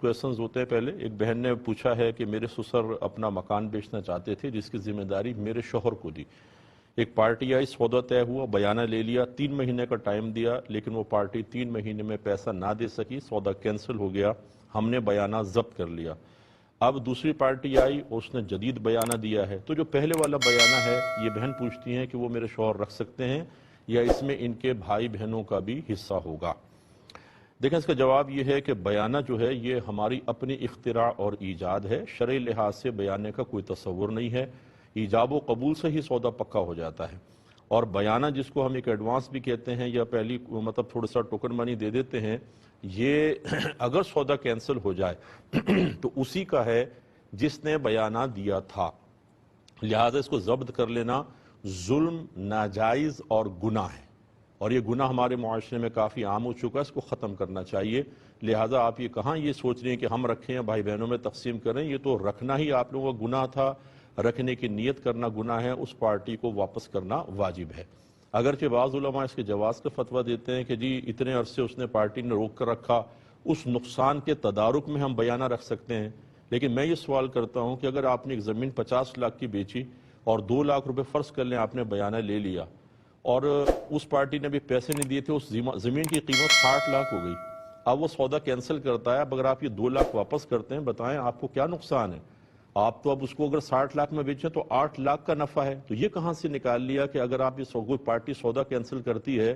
Questions ہوتے ہیں. پہلے ایک بہن نے پوچھا ہے کہ میرے سسر اپنا مکان بیچنا چاہتے تھے جس کی ذمہ داری میرے شوہر کو دی. ایک پارٹی آئی, سودا طے ہوا, بیانہ لے لیا, 3 مہینے کا ٹائم دیا, لیکن وہ پارٹی 3 مہینے میں پیسہ نہ دے سکی, سودا کینسل ہو گیا, ہم نے بیانہ ضبط کر لیا. اب دوسری پارٹی آئی اور اس نے جدید بیانہ دیا ہے. تو جو پہلے والا بیانہ ہے, یہ بہن پوچھتی ہیں کہ وہ میرے شوہر رکھ سکتے ہیں یا اس میں ان کے بھائی بہنوں کا بھی حصہ ہوگا. دیکھیں اس کا جواب یہ ہے کہ بیانہ جو ہے یہ ہماری اپنی اختراع اور ایجاد ہے. شرعی لحاظ سے بیانہ کا کوئی تصور نہیں ہے. ایجاب و قبول سے ہی سودا پکا ہو جاتا ہے. اور بیانہ جس کو ہم ایک ایڈوانس بھی کہتے ہیں یا پہلی مطلب تھوڑا سا ٹوکن منی دے دیتے ہیں, یہ اگر سودا کینسل ہو جائے تو اسی کا ہے جس نے بیانہ دیا تھا. لہذا اس کو ضبط کر لینا ظلم, ناجائز اور گناہ ہے, اور یہ گناہ ہمارے معاشرے میں کافی عام ہو چکا ہے. اس کو ختم کرنا چاہیے. لہذا آپ یہ کہاں یہ سوچ رہے ہیں کہ ہم رکھیں یا بھائی بہنوں میں تقسیم کریں, یہ تو رکھنا ہی آپ لوگوں کا گناہ تھا, رکھنے کی نیت کرنا گناہ ہے, اس پارٹی کو واپس کرنا واجب ہے. اگرچہ بعض علماء اس کے جواز کا فتویٰ دیتے ہیں کہ جی اتنے عرصے اس نے پارٹی نے روک کر رکھا, اس نقصان کے تدارک میں ہم بیانہ رکھ سکتے ہیں. لیکن میں یہ سوال کرتا ہوں کہ اگر آپ نے ایک زمین 50 لاکھ کی بیچی اور 2 لاکھ روپے فرض کر لیں آپ نے بیانہ لے لیا, اور اس پارٹی نے بھی پیسے نہیں دیے تھے, اس زمین کی قیمت 60 لاکھ ہو گئی, اب وہ سودا کینسل کرتا ہے. اب اگر آپ یہ 2 لاکھ واپس کرتے ہیں, بتائیں آپ کو کیا نقصان ہے؟ آپ تو اب اس کو اگر 60 لاکھ میں بیچیں تو 8 لاکھ کا نفع ہے. تو یہ کہاں سے نکال لیا کہ اگر آپ یہ کوئی پارٹی سودا کینسل کرتی ہے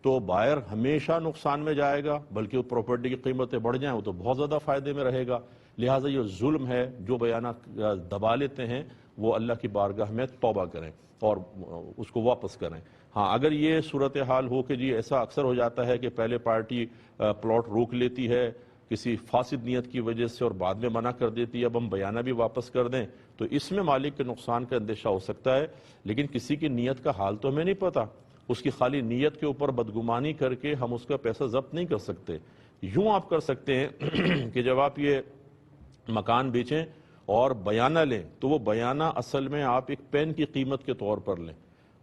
تو بائر ہمیشہ نقصان میں جائے گا, بلکہ وہ پراپرٹی کی قیمتیں بڑھ جائیں وہ تو بہت زیادہ فائدے میں رہے گا. لہٰذا یہ ظلم ہے. جو بیانہ دبا لیتے ہیں وہ اللہ کی بارگاہ میں توبہ کریں اور اس کو واپس کریں. ہاں اگر یہ صورتحال ہو کہ جی ایسا اکثر ہو جاتا ہے کہ پہلے پارٹی پلاٹ روک لیتی ہے کسی فاسد نیت کی وجہ سے اور بعد میں منع کر دیتی ہے, اب ہم بیانہ بھی واپس کر دیں, تو اس میں مالک کے نقصان کا اندیشہ ہو سکتا ہے. لیکن کسی کی نیت کا حال تو ہمیں نہیں پتا, اس کی خالی نیت کے اوپر بدگمانی کر کے ہم اس کا پیسہ ضبط نہیں کر سکتے. یوں آپ کر سکتے ہیں کہ جب آپ یہ مکان بیچیں اور بیانہ لیں تو وہ بیانہ اصل میں آپ ایک پین کی قیمت کے طور پر لیں.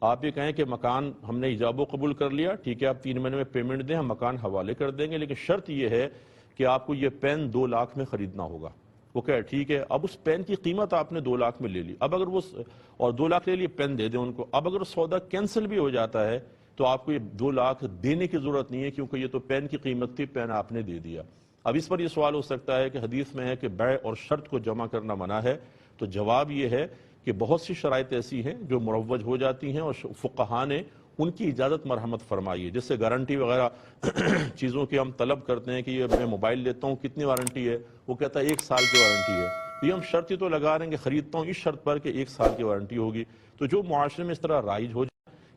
آپ یہ کہیں کہ مکان ہم نے ایجاب و قبول کر لیا, ٹھیک ہے آپ 3 مہینے میں پیمنٹ دیں, ہم مکان حوالے کر دیں گے, لیکن شرط یہ ہے کہ آپ کو یہ پین 2 لاکھ میں خریدنا ہوگا. وہ کہے ٹھیک ہے, اب اس پین کی قیمت آپ نے 2 لاکھ میں لے لی, اب اگر وہ اور 2 لاکھ لے لی, پین دے دیں ان کو. اب اگر سودا کینسل بھی ہو جاتا ہے تو آپ کو یہ 2 لاکھ دینے کی ضرورت نہیں ہے, کیونکہ یہ تو پین کی قیمت تھی, پین آپ نے دے دیا. اب اس پر یہ سوال ہو سکتا ہے کہ حدیث میں ہے کہ بیع اور شرط کو جمع کرنا منع ہے. تو جواب یہ ہے کہ بہت سی شرائط ایسی ہیں جو مروج ہو جاتی ہیں اور فقہاء نے ان کی اجازت مرحمت فرمائی ہے. جس سے گارنٹی وغیرہ چیزوں کی ہم طلب کرتے ہیں کہ یہ میں موبائل لیتا ہوں کتنی وارنٹی ہے, وہ کہتا ہے 1 سال کی وارنٹی ہے, تو یہ ہم شرط ہی تو لگا رہے ہیں کہ خریدتا ہوں اس شرط پر کہ 1 سال کی وارنٹی ہوگی. تو جو معاشرے میں اس طرح رائج ہو جائے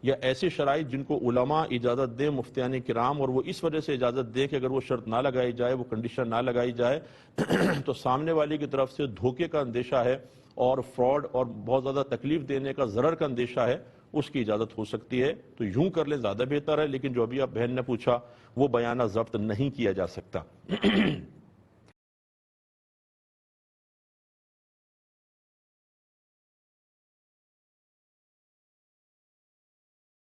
یا ایسی شرائط جن کو علماء اجازت دیں, مفتیان کرام, اور وہ اس وجہ سے اجازت دیں کہ اگر وہ شرط نہ لگائی جائے, وہ کنڈیشن نہ لگائی جائے تو سامنے والے کی طرف سے دھوکے کا اندیشہ ہے اور فراڈ اور بہت زیادہ تکلیف دینے کا ضرر کا اندیشہ ہے, اس کی اجازت ہو سکتی ہے. تو یوں کر لیں زیادہ بہتر ہے. لیکن جو ابھی آپ بہن نے پوچھا وہ بیانہ ضبط نہیں کیا جا سکتا.